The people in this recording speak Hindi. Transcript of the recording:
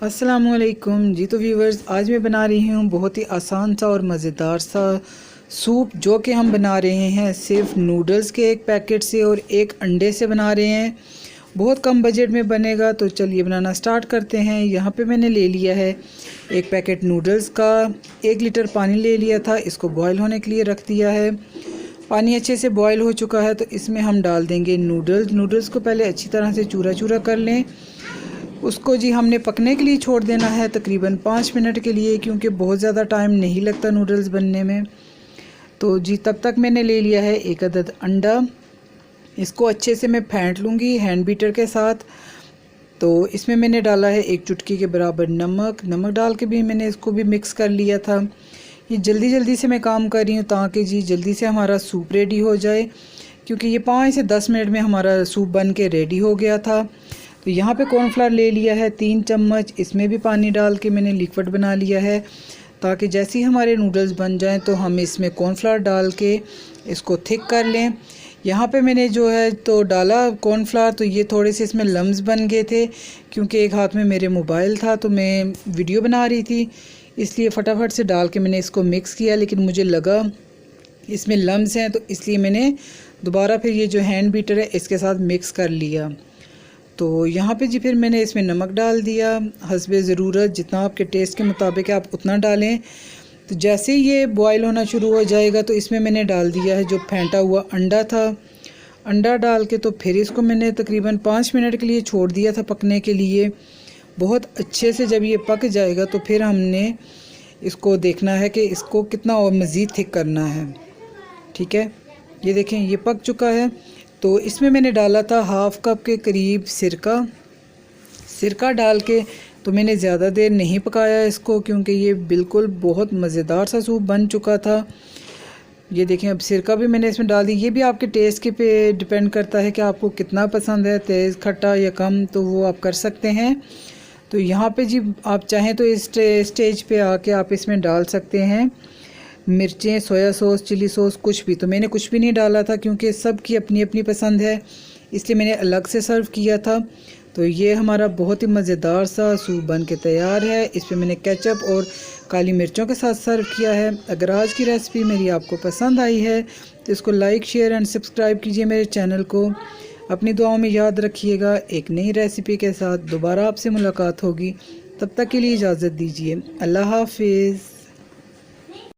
अस्सलामुअलैकुम जी। तो व्यूवर्स, आज मैं बना रही हूँ बहुत ही आसान सा और मज़ेदार सा सूप, जो कि हम बना रहे हैं सिर्फ नूडल्स के एक पैकेट से और एक अंडे से बना रहे हैं। बहुत कम बजट में बनेगा। तो चलिए बनाना स्टार्ट करते हैं। यहाँ पे मैंने ले लिया है एक पैकेट नूडल्स का। 1 लीटर पानी ले लिया था, इसको बॉयल होने के लिए रख दिया है। पानी अच्छे से बॉयल हो चुका है तो इसमें हम डाल देंगे नूडल्स को पहले अच्छी तरह से चूरा चूरा कर लें। उसको जी हमने पकने के लिए छोड़ देना है तकरीबन 5 मिनट के लिए, क्योंकि बहुत ज़्यादा टाइम नहीं लगता नूडल्स बनने में। तो जी तब तक मैंने ले लिया है 1 अदद अंडा। इसको अच्छे से मैं फेंट लूँगी हैंड बीटर के साथ। तो इसमें मैंने डाला है 1 चुटकी के बराबर नमक डाल के भी मैंने इसको भी मिक्स कर लिया था। ये जल्दी से मैं काम कर रही हूँ ताकि जी जल्दी से हमारा सूप रेडी हो जाए, क्योंकि ये 5 से 10 मिनट में हमारा सूप बन के रेडी हो गया था। तो यहाँ पे कॉर्नफ्लावर ले लिया है 3 चम्मच। इसमें भी पानी डाल के मैंने लिक्विड बना लिया है, ताकि जैसे ही हमारे नूडल्स बन जाएं तो हम इसमें कॉर्नफ्लावर डाल के इसको थिक कर लें। यहाँ पे मैंने जो है तो डाला कॉर्नफ्लावर, तो ये थोड़े से इसमें लम्स बन गए थे, क्योंकि एक हाथ में मेरे मोबाइल था तो मैं वीडियो बना रही थी, इसलिए फटाफट से डाल के मैंने इसको मिक्स किया। लेकिन मुझे लगा इसमें लम्स हैं, तो इसलिए मैंने दोबारा फिर ये जो हैंड बीटर है इसके साथ मिक्स कर लिया। तो यहाँ पे जी फिर मैंने इसमें नमक डाल दिया हस्बे ज़रूरत, जितना आपके टेस्ट के मुताबिक आप उतना डालें। तो जैसे ही ये बॉयल होना शुरू हो जाएगा तो इसमें मैंने डाल दिया है जो फेंटा हुआ अंडा था। अंडा डाल के तो फिर इसको मैंने तकरीबन 5 मिनट के लिए छोड़ दिया था पकने के लिए। बहुत अच्छे से जब ये पक जाएगा तो फिर हमने इसको देखना है कि इसको कितना और मज़ीद थिक करना है। ठीक है, ये देखें ये पक चुका है। तो इसमें मैंने डाला था हाफ़ कप के करीब सिरका डाल के। तो मैंने ज़्यादा देर नहीं पकाया इसको, क्योंकि ये बिल्कुल बहुत मज़ेदार सा सूप बन चुका था। ये देखें अब सिरका भी मैंने इसमें डाल दी। ये भी आपके टेस्ट के पे डिपेंड करता है कि आपको कितना पसंद है, तेज़ खट्टा या कम, तो वो आप कर सकते हैं। तो यहाँ पे जी आप चाहें तो इस स्टेज पे आके आप इसमें डाल सकते हैं मिर्चें, सोया सॉस, चिली सॉस, कुछ भी। तो मैंने कुछ भी नहीं डाला था, क्योंकि सबकी अपनी अपनी पसंद है, इसलिए मैंने अलग से सर्व किया था। तो ये हमारा बहुत ही मज़ेदार सा सूप बन के तैयार है। इस पर मैंने केचप और काली मिर्चों के साथ सर्व किया है। अगर आज की रेसिपी मेरी आपको पसंद आई है तो इसको लाइक, शेयर एंड सब्सक्राइब कीजिए मेरे चैनल को। अपनी दुआओं में याद रखिएगा। एक नई रेसिपी के साथ दोबारा आपसे मुलाकात होगी। तब तक के लिए इजाज़त दीजिए। अल्लाह हाफिज़।